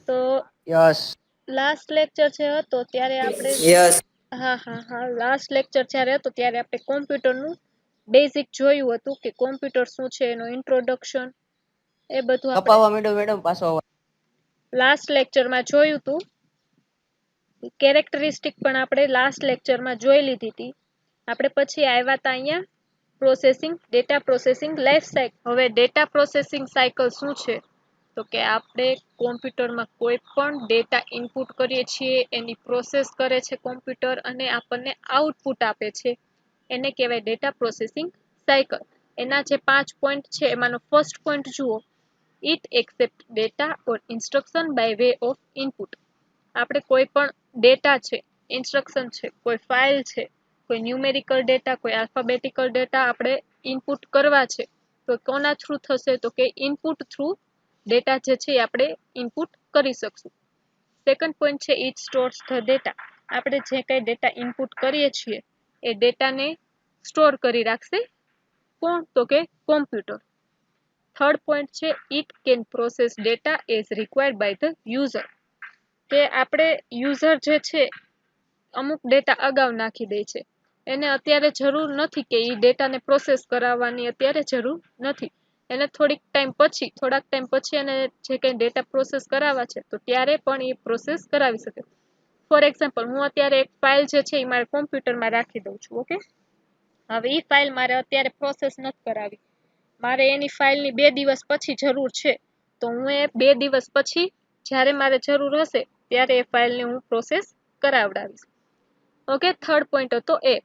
તો yes last lecture છે હતો ત્યારે આપણે યસ હા લાસ્ટ લેક્ચર જ્યારે હતો ત્યારે આપણે કોમ્પ્યુટરનું બેઝિક જોયું હતું કે કોમ્પ્યુટર શું છે, એનો ઇન્ટ્રોડક્શન, એ બધું આપણે કપાવા માંડ્યો મેડમ પાછો અવાજ. લાસ્ટ લેક્ચરમાં જોયું હતું. કેરેક્ટરિસ્ટિક પણ આપણે લાસ્ટ લેક્ચરમાં જોઈ લીધી હતી. આપણે પછી આવ્યા હતા અહીંયા processing, data processing life cycle. હવે ડેટા પ્રોસેસિંગ સાયકલ શું છે? તો કે આપણે કોમ્પ્યુટરમાં કોઈ પણ ડેટા ઇનપુટ કરીએ છીએ, એની પ્રોસેસ કરે છે કોમ્પ્યુટર અને આપણને આઉટપુટ આપે છે, એને કહેવાય ડેટા પ્રોસેસિંગ સાયકલ. એના જે 5 પોઈન્ટ છે એમાંનો ફર્સ્ટ પોઈન્ટ જુઓ, it accept data or instruction by way of input. આપણે કોઈ પણ ડેટા છે, ઇન્સ્ટ્રક્શન છે, કોઈ ફાઇલ છે, કોઈ ન્યુમેરિકલ ડેટા, કોઈ આલ્ફાબેટિકલ ડેટા આપણે ઇનપુટ કરવા છે, તો કોના થ્રુ થશે? તો કે ઇનપુટ થ્રુ ડેટા જે છે એ આપણે ઇનપુટ કરી શકશું. સેકન્ડ પોઈન્ટ છે ઇટ સ્ટોર્સ ધ ડેટા. આપણે જે કંઈ ડેટા ઇનપુટ કરીએ છીએ એ ડેટાને સ્ટોર કરી રાખશે કોણ? તો કે કોમ્પ્યુટર. થર્ડ પોઈન્ટ છે it can process data as required by the user. કે આપણે યુઝર જે છે અમુક ડેટા અગાઉ નાખી દે છે, એને અત્યારે જરૂર નથી કે એ ડેટાને પ્રોસેસ કરાવવાની અત્યારે જરૂર નથી, એને થોડાક ટાઈમ પછી એને જે કંઈ ડેટા પ્રોસેસ કરાવવા છે તો ત્યારે પણ એ પ્રોસેસ કરાવી શકે. ફોર એક્ઝામ્પલ, હું અત્યારે એક ફાઇલ જે છે એ મારા કોમ્પ્યુટરમાં રાખી દઉં છું. ઓકે, હવે એ ફાઇલ મારે અત્યારે પ્રોસેસ નથી કરાવી, મારે એની ફાઇલની 2 દિવસ પછી જરૂર છે, તો હું એ 2 દિવસ પછી જ્યારે મારે જરૂર હશે ત્યારે એ ફાઇલને હું પ્રોસેસ કરાવડાવીશ. ઓકે, થર્ડ પોઈન્ટ હતો એ.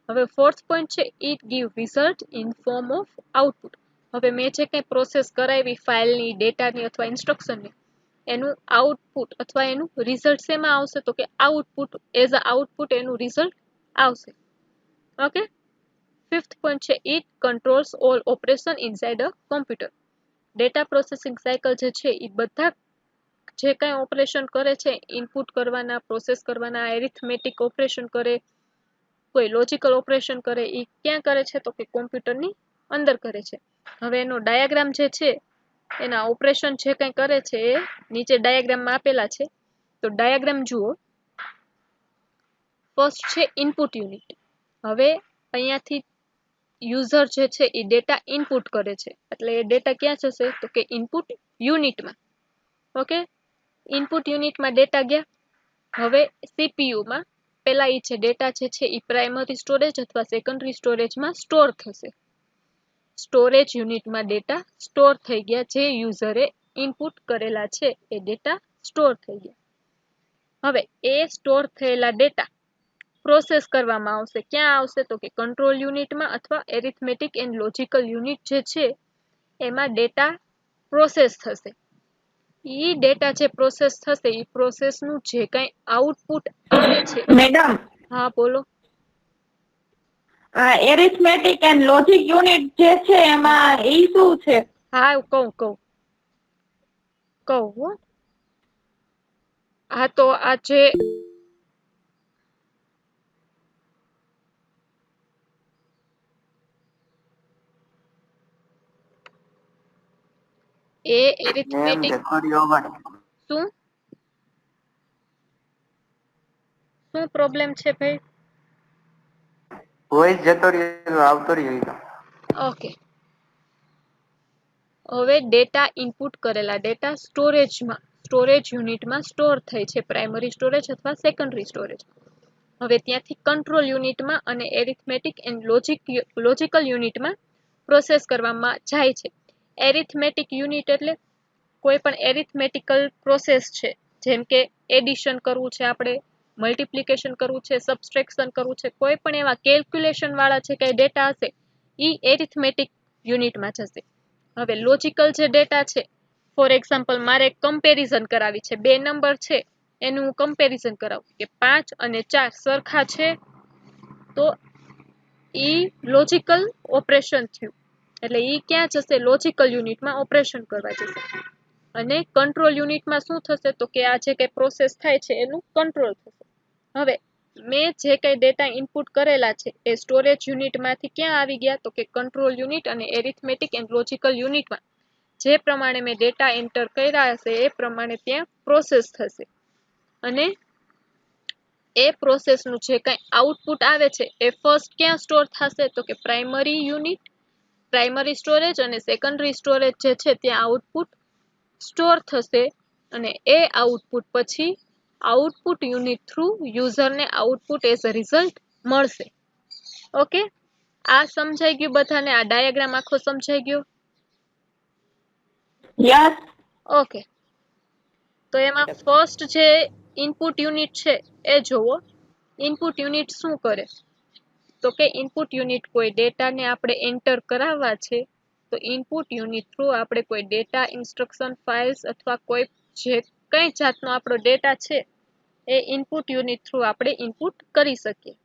હવે ફોર્થ પોઈન્ટ છે it give result in form of output. હવે મેં જે કંઈ પ્રોસેસ કરાવી ફાઇલની, ડેટાની અથવા ઇન્સ્ટ્રક્શનની, એનું આઉટપુટ અથવા એનું રિઝલ્ટ શેમાં આવશે? તો કે આઉટપુટ, એઝ અ આઉટપુટ એનું રિઝલ્ટ આવશે. ઓકે, ફિફ્થ પોઈન્ટ છે it controls all operation inside a computer. Data processing cycle જે છે એ બધા જે કાંઈ ઓપરેશન કરે છે, ઇનપુટ કરવાના, પ્રોસેસ કરવાના, એરિથમેટિક ઓપરેશન કરે, કોઈ લોજિકલ ઓપરેશન કરે, એ ક્યાં કરે છે? તો કે કોમ્પ્યુટરની અંદર કરે છે. હવે એનો ડાયાગ્રામ જે છે, એના ઓપરેશન જે કંઈ કરે છે એ નીચે ડાયાગ્રામમાં આપેલા છે. તો ડાયાગ્રામ જુઓ. ફર્સ્ટ છે ઇનપુટ યુનિટ. હવે અહીંયાથી યુઝર જે છે એ ડેટા ઇનપુટ કરે છે, એટલે એ ડેટા ક્યાં જશે? તો કે ઇનપુટ યુનિટમાં. ઓકે, ઇનપુટ યુનિટમાં ડેટા ગયા. હવે સીપીયુમાં પેલા એ છે ડેટા જે છે એ પ્રાઇમરી સ્ટોરેજ અથવા સેકન્ડરી સ્ટોરેજમાં સ્ટોર થશે. સ્ટોરેજ યુનિટમાં ડેટા સ્ટોર થઈ ગયા, જે યુઝરે ઇનપુટ કરેલા છે એ ડેટા સ્ટોર થઈ ગયા. હવે એ સ્ટોર થયેલા ડેટા પ્રોસેસ કરવામાં આવશે. ક્યાં આવશે? તો કે કંટ્રોલ યુનિટમાં અથવા એરિથમેટિક એન્ડ લોજિકલ યુનિટ જે છે એમાં ડેટા પ્રોસેસ થશે. ઈ ડેટા જે પ્રોસેસ થશે એ પ્રોસેસનું જે કંઈ આઉટપુટ આવે છે. મેડમ, હા બોલો. આ એરિથમેટિક એન્ડ લોજિક યુનિટ જે છે એમાં ઈ શું છે? હા કહું હો. હા, તો આ જે એ એરિથમેટિક શું પ્રોબ્લેમ છે ભાઈ? વોઇસ જતો રહ્યો, આવતો રહ્યો. ઓકે, હવે ડેટા ઇનપુટ કરેલા ડેટા સ્ટોરેજ યુનિટમાં સ્ટોર થાય છે, પ્રાઇમરી સ્ટોરેજ અથવા સેકન્ડરી સ્ટોરેજ. હવે ત્યાંથી કંટ્રોલ યુનિટમાં અને એરિથમેટિક એન્ડ લોજિકલ યુનિટમાં પ્રોસેસ કરવામાં જાય છે. એરિથમેટિક યુનિટ એટલે કોઈ પણ એરિથમેટિકલ પ્રોસેસ છે, જેમ કે એડિશન કરવું છે, આપણે મલ્ટિપ્લિકેશન કરવું છે, સબસ્ટ્રેક્શન કરવું છે, કોઈ પણ એવા કેલ્ક્યુલેશન વાળા જે કંઈ ડેટા હશે એ એરિથમેટિક યુનિટમાં જશે. હવે લોજિકલ જે ડેટા છે, ફોર એક્ઝામ્પલ મારે કમ્પેરિઝન કરાવી છે, 2 નંબર છે એનું હું કમ્પેરિઝન કરાવું કે 5 અને 4 સરખા છે, તો ઈ લોજિકલ ઓપરેશન થયું, એટલે ઈ ક્યાં જશે? લોજિકલ યુનિટમાં ઓપરેશન કરવા જશે. અને કંટ્રોલ યુનિટમાં શું થશે? તો કે આ જે કંઈ પ્રોસેસ થાય છે એનું કંટ્રોલ થશે. હવે મેં જે કંઈ ડેટા ઇનપુટ કરેલા છે એ સ્ટોરેજ યુનિટમાંથી ક્યાં આવી ગયા? તો કે કંટ્રોલ યુનિટ અને એરિથમેટિક એન્ડ લોજિકલ યુનિટમાં. જે પ્રમાણે મેં ડેટા એન્ટર કર્યા હશે એ પ્રમાણે ત્યાં પ્રોસેસ થશે અને એ પ્રોસેસનું જે કંઈ આઉટપુટ આવે છે એ ફર્સ્ટ ક્યાં સ્ટોર થશે તો કે પ્રાઇમરી યુનિટ, પ્રાઇમરી સ્ટોરેજ અને સેકન્ડરી સ્ટોરેજ જે છે ત્યાં આઉટપુટ સ્ટોર થશે અને એ આઉટપુટ પછી આઉટપુટ યુનિટ થ્રુ યુઝરને આઉટપુટ એઝ અ રિઝલ્ટ મળશે. ઓકે, આ સમજાઈ ગયું બધાને? આ ડાયાગ્રામ આખો સમજાઈ ગયો? યસ. ઓકે, તો એમાં ફર્સ્ટ જે ઇનપુટ યુનિટ છે એ જોવો. ઇનપુટ યુનિટ શું કરે તો કે ઇનપુટ યુનિટ કોઈ ડેટાને આપણે એન્ટર કરાવવા છે તો ઇનપુટ યુનિટ થ્રુ આપણે કોઈ ડેટા, ઇન્સ્ટ્રક્શન, ફાઇલ્સ અથવા કોઈ જે કંઈ જાતનો આપણો ડેટા છે એ ઇનપુટ યુનિટ થ્રુ આપણે ઇનપુટ કરી શકીએ.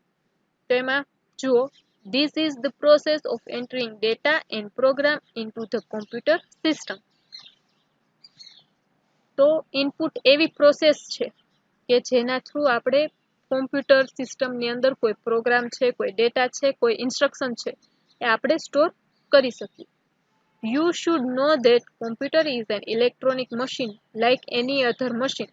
તો એમાં જુઓ, this is the process of entering data and program into the computer system. તો ઇનપુટ એવી પ્રોસેસ છે કે જેના થ્રુ આપણે કોમ્પ્યુટર સિસ્ટમની અંદર કોઈ પ્રોગ્રામ છે, કોઈ ડેટા છે, કોઈ ઇન્સ્ટ્રક્શન છે એ આપણે સ્ટોર કરી શકીએ. You should know that computer is an electronic machine like any other machine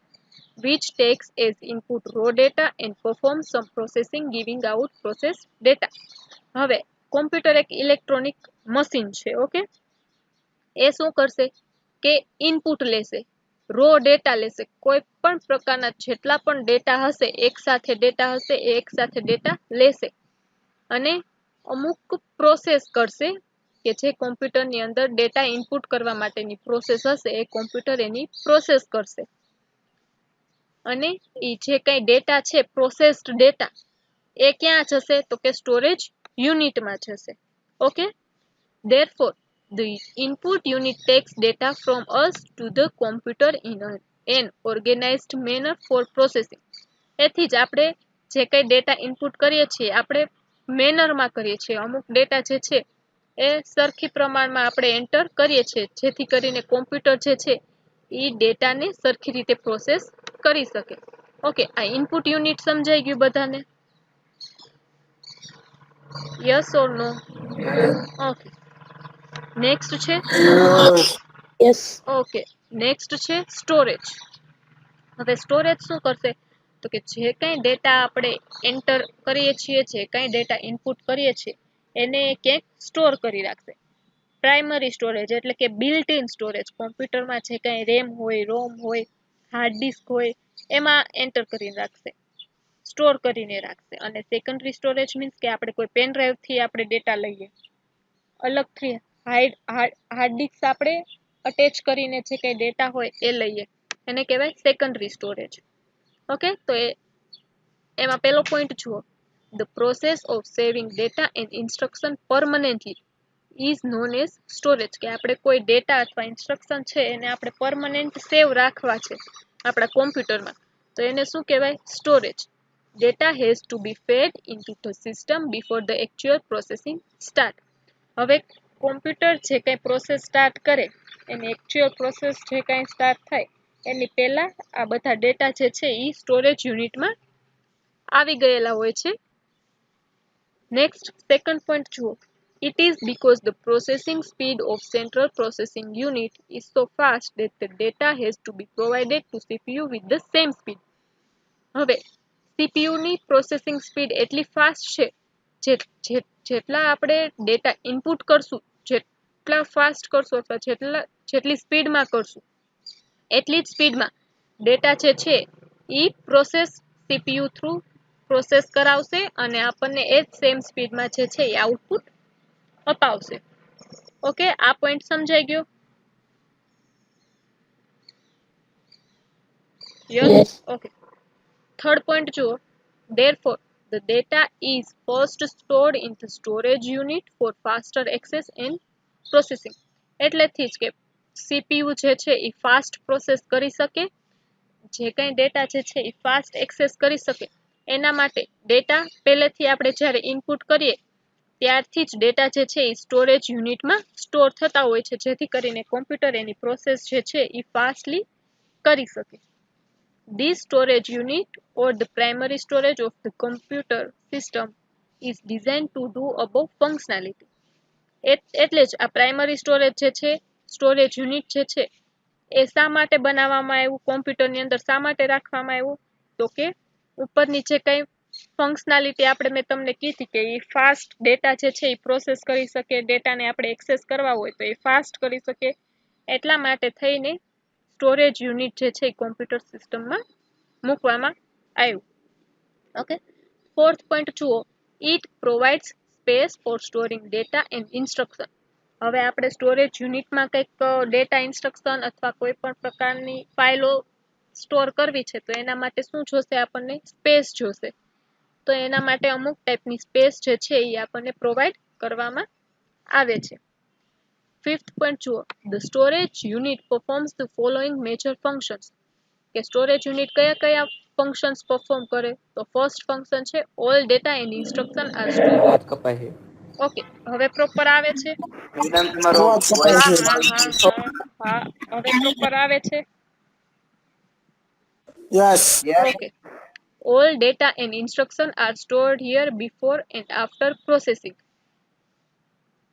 which takes as input raw data and performs some processing giving out processed data. હવે computer એક electronic machine છે. Okay, એ શું કરશે કે input લેશે, raw data લેશે, કોઈ પણ પ્રકારના જેટલા પણ ડેટા હશે, એક સાથે ડેટા હશે એ એક સાથે ડેટા લેશે અને અમુક પ્રોસેસ કરશે કે જે કોમ્પ્યુટરની અંદર ડેટા ઇનપુટ કરવા માટેની પ્રોસેસ હશે એ કોમ્પ્યુટર એની પ્રોસેસ કરશે અને એ જે કંઈ ડેટા છે પ્રોસેસ્ડ ડેટા એ ક્યાં જશે તો કે સ્ટોરેજ યુનિટમાં જશે. Okay, therefore the input unit takes data from us to the computer in an organized manner for processing. એથી જ આપણે જે કંઈ ડેટા ઇનપુટ કરીએ છીએ આપણે મેનરમાં કરીએ છીએ. અમુક ડેટા જે છે એ સરખી પ્રમાણમાં આપણે એન્ટર કરીએ છીએ જેથી કરીને કોમ્પ્યુટર જે છે એ ડેટાને સરખી રીતે પ્રોસેસ કરી શકે. ઓકે, આ ઇનપુટ યુનિટ સમજાઈ ગયું બધાને? Yes or no? Okay, next છે યસ. ઓકે, નેક્સ્ટ છે સ્ટોરેજ. હવે સ્ટોરેજ શું કરશે તો કે જે કંઈ ડેટા આપણે એન્ટર કરીએ છીએ, જે કંઈ ડેટા ઇનપુટ કરીએ છીએ એને ક્યાંક સ્ટોર કરી રાખશે. પ્રાઇમરી સ્ટોરેજ એટલે કે બિલ્ટ ઇન સ્ટોરેજ, કોમ્પ્યુટરમાં જે કંઈ રેમ હોય, રોમ હોય, હાર્ડ ડિસ્ક હોય એમાં એન્ટર કરીને રાખશે, સ્ટોર કરીને રાખશે. અને સેકન્ડરી સ્ટોરેજ મીન્સ કે આપણે કોઈ પેન ડ્રાઈવથી આપણે ડેટા લઈએ, અલગથી હાર્ડ ડિસ્ક આપણે અટેચ કરીને જે કંઈ ડેટા હોય એ લઈએ, એને કહેવાય સેકન્ડરી સ્ટોરેજ. ઓકે, તો એમાં પહેલો પોઈન્ટ જુઓ, the process of saving data and instruction permanently is known as storage. કે આપણે કોઈ ડેટા અથવા ઇન્સ્ટ્રક્શન છે એને આપણે પરમનન્ટ સેવ રાખવા છે આપણા કોમ્પ્યુટરમાં તો એને શું કહેવાય? Storage. Data has to be fed into the system before the actual processing start. હવે કોમ્પ્યુટર જે કંઈ પ્રોસેસ સ્ટાર્ટ કરે, એની એક્ચ્યુઅલ પ્રોસેસ જે કંઈ સ્ટાર્ટ થાય એની પહેલાં આ બધા ડેટા જે છે એ સ્ટોરેજ યુનિટમાં આવી ગયેલા હોય છે. નેક્સ્ટ સેકન્ડ પોઈન્ટ જુઓ, it is because the processing speed of central processing unit is so fast that the data has to be provided to CPU with the same speed. હવે CPU ની processing speed એટલી fast છે જેટલા આપણે data input કરશું, જેટલા fast કરશું અથવા જેટલી સ્પીડમાં કરશું એટલી જ સ્પીડમાં ડેટા જે છે એ પ્રોસેસ CPU થ્રુ પ્રોસેસ કરાવશે અને આપણને એ જ સેમ સ્પીડમાં જે છે એ આઉટપુટ અપાવશે. ઓકે, આ પોઈન્ટ સમજાઈ ગયો? યસ. ઓકે, થર્ડ પોઈન્ટ જુઓ, therefore the data is first stored in the storage unit for faster access and processing. એટલેથી જ કે CPU જે છે એ ફાસ્ટ પ્રોસેસ કરી શકે, જે કંઈ ડેટા જે છે એ ફાસ્ટ એક્સેસ કરી શકે એના માટે ડેટા પહેલેથી આપણે જ્યારે ઇનપુટ કરીએ ત્યારથી જ ડેટા જે છે એ સ્ટોરેજ યુનિટમાં સ્ટોર થતા હોય છે જેથી કરીને કોમ્પ્યુટર એની પ્રોસેસ જે છે એ ફાસ્ટલી કરી શકે. This storage unit or the primary storage of the computer system is designed to do above functionality. એટલે જ આ પ્રાઇમરી સ્ટોરેજ જે છે સ્ટોરેજ યુનિટ જે છે એ શા માટે બનાવવામાં આવ્યું, કોમ્પ્યુટરની અંદર શા માટે રાખવામાં આવ્યું, તો કે ઉપરની જે કંઈ ફંક્શનાલિટી આપણે મેં તમને કીધી કે એ ફાસ્ટ ડેટા જે છે એ પ્રોસેસ કરી શકે, ડેટાને આપણે એક્સેસ કરવા હોય તો એ ફાસ્ટ કરી શકે, એટલા માટે થઈને સ્ટોરેજ યુનિટ જે છે એ કોમ્પ્યુટર સિસ્ટમમાં મૂકવામાં આવ્યું. ઓકે, ફોર્થ પોઈન્ટ જુઓ, it provides space for storing data and instruction. હવે આપણે સ્ટોરેજ યુનિટમાં કંઈક ડેટા ઇન્સ્ટ્રક્શન અથવા કોઈ પણ પ્રકારની ફાઇલો સ્ટોર કરવી છે તો એના માટે શું જોશે, આપણને સ્પેસ જોશે. તો એના માટે અમુક ટાઈપની સ્પેસ જે છે એ આપણને પ્રોવાઈડ કરવામાં આવે છે. ફિફ્થ પોઈન્ટ જુઓ, the storage unit performs the following major functions. કે સ્ટોરેજ યુનિટ કયા કયા ફંક્શન્સ પરફોર્મ કરે, તો ફર્સ્ટ ફંક્શન છે all data and instruction are stored. અવાજ કપાય છે. ઓકે, હવે પ્રોપર આવે છે? મેડમ તમારો અવાજ કપાય હા છે. હા હા હા હા, હવે પ્રોપર આવે છે? Yes. Okay, all data and instruction are stored here before and after processing.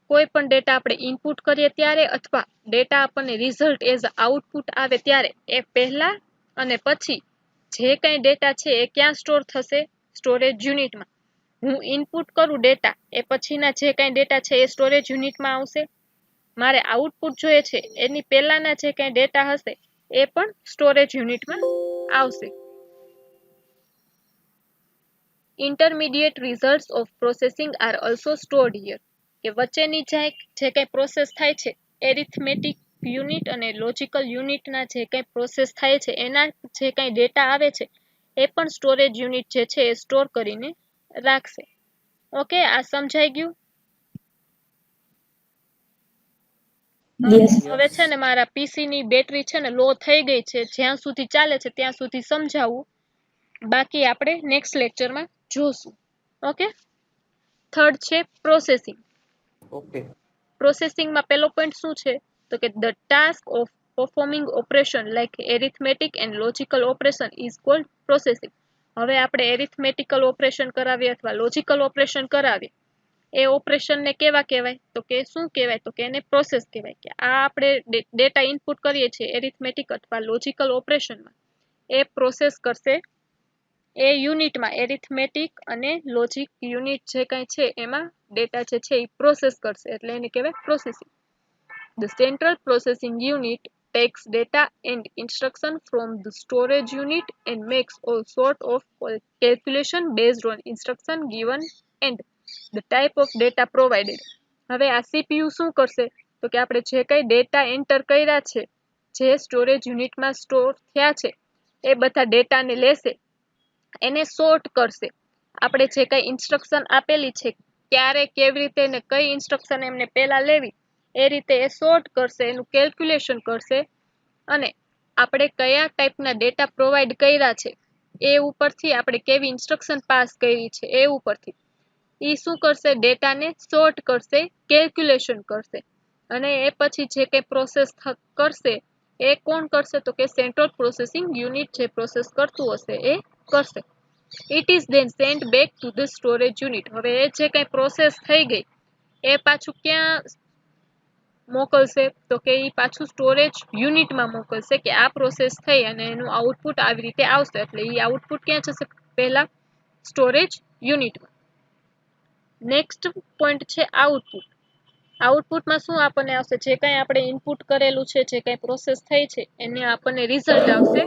કોઈ પણ ડેટા આપણે ઇનપુટ કરીએ ત્યારે અથવા ડેટા આપણને રિઝલ્ટ એઝ આઉટપુટ આવે ત્યારે એ પહેલા અને પછી જે કંઈ ડેટા છે એ ક્યાં સ્ટોર થશે, સ્ટોરેજ યુનિટમાં. હું ઇનપુટ કરું ડેટા, એ પછીના જે કંઈ ડેટા છે એ સ્ટોરેજ યુનિટમાં આવશે. મારે આઉટપુટ જોઈએ છે એની પહેલાના જે કંઈ ડેટા હશે એ પણ સ્ટોરેજ યુનિટમાં આવશે. Intermediate results of processing are also stored here. કે વચ્ચેની જે કંઈ પ્રોસેસ થાય છે, એરિથમેટિક યુનિટ અને લોજિકલ યુનિટના જે કંઈ પ્રોસેસ થાય છે એના જે કંઈ ડેટા આવે છે એ પણ સ્ટોરેજ યુનિટ જે છે એ સ્ટોર કરીને રાખશે. ઓકે, આ સમજાઈ ગયું? યસ. હવે છે ને મારા પીસી ની બેટરી છે ને લો થઈ ગઈ છે, જ્યાં સુધી ચાલે છે ત્યાં સુધી સમજાવું, બાકી આપણે નેક્સ્ટ લેક્ચરમાં જોશું. ઓકે, થર્ડ છે પ્રોસેસિંગ. ઓકે. પ્રોસેસિંગમાં પહેલો પોઈન્ટ શું છે, તો કે the task of performing operation like arithmetic and logical operation is called processing. હવે આપણે એરિથમેટિકલ ઓપરેશન કરાવીએ અથવા લોજિકલ ઓપરેશન કરાવીએ, એ ઓપરેશનને કેવા કહેવાય, તો કે શું કહેવાય, તો કે એને પ્રોસેસ કહેવાય. કે આ આપણે ડેટા ઇનપુટ કરીએ છીએ એરિથમેટિક અથવા લોજિકલ ઓપરેશનમાં, એ પ્રોસેસ કરશે એ યુનિટમાં, એરિથમેટિક અને લોજિક યુનિટ જે કાંઈ છે એમાં ડેટા જે છે એ પ્રોસેસ કરશે, એટલે એને કહેવાય processing. The central processing unit takes data and instruction from the storage unit and makes all sort of calculation based on instruction given and the type of data provided. હવે આ CPU શું કરશે, તો કે આપણે જે કંઈ ડેટા એન્ટર કર્યા છે, જે સ્ટોરેજ યુનિટમાં સ્ટોર થયા છે એ બધા ડેટાને લેશે, એને સોર્ટ કરશે. આપણે જે કંઈ ઇન્સ્ટ્રક્શન આપેલી છે, ક્યારે, કેવી રીતે ને કઈ ઇન્સ્ટ્રક્શન એમને પહેલા લેવી, એ રીતે એ સોર્ટ કરશે, એનું કેલ્ક્યુલેશન કરશે અને આપણે કયા ટાઈપના ડેટા પ્રોવાઈડ કર્યા છે એ ઉપરથી, આપણે કેવી ઇન્સ્ટ્રક્શન પાસ કરી છે એ ઉપરથી એ શું કરશે, ડેટાને સોર્ટ કરશે, કેલ્ક્યુલેશન કરશે અને એ પછી જે કંઈ પ્રોસેસ કરશે એ કોણ કરશે, તો કે સેન્ટ્રલ પ્રોસેસિંગ યુનિટ જે પ્રોસેસ કરતું હશે એ કરશે. It is then sent back to the storage unit. હવે એ જે કંઈ પ્રોસેસ થઈ ગઈ એ પાછું ક્યાં મોકલશે, તો કે એ પાછું સ્ટોરેજ યુનિટમાં મોકલશે કે આ પ્રોસેસ થઈ અને એનું આઉટપુટ આવી રીતે આવશે. એટલે એ આઉટપુટ ક્યાં જશે, પહેલા સ્ટોરેજ યુનિટમાં. નેક્સ્ટ પોઈન્ટ છે આઉટપુટ. આઉટપુટમાં શું આપણને આવશે, જે કંઈ આપણે ઇનપુટ કરેલું છે, જે કંઈ પ્રોસેસ થઈ છે એને આપણને રિઝલ્ટ આવશે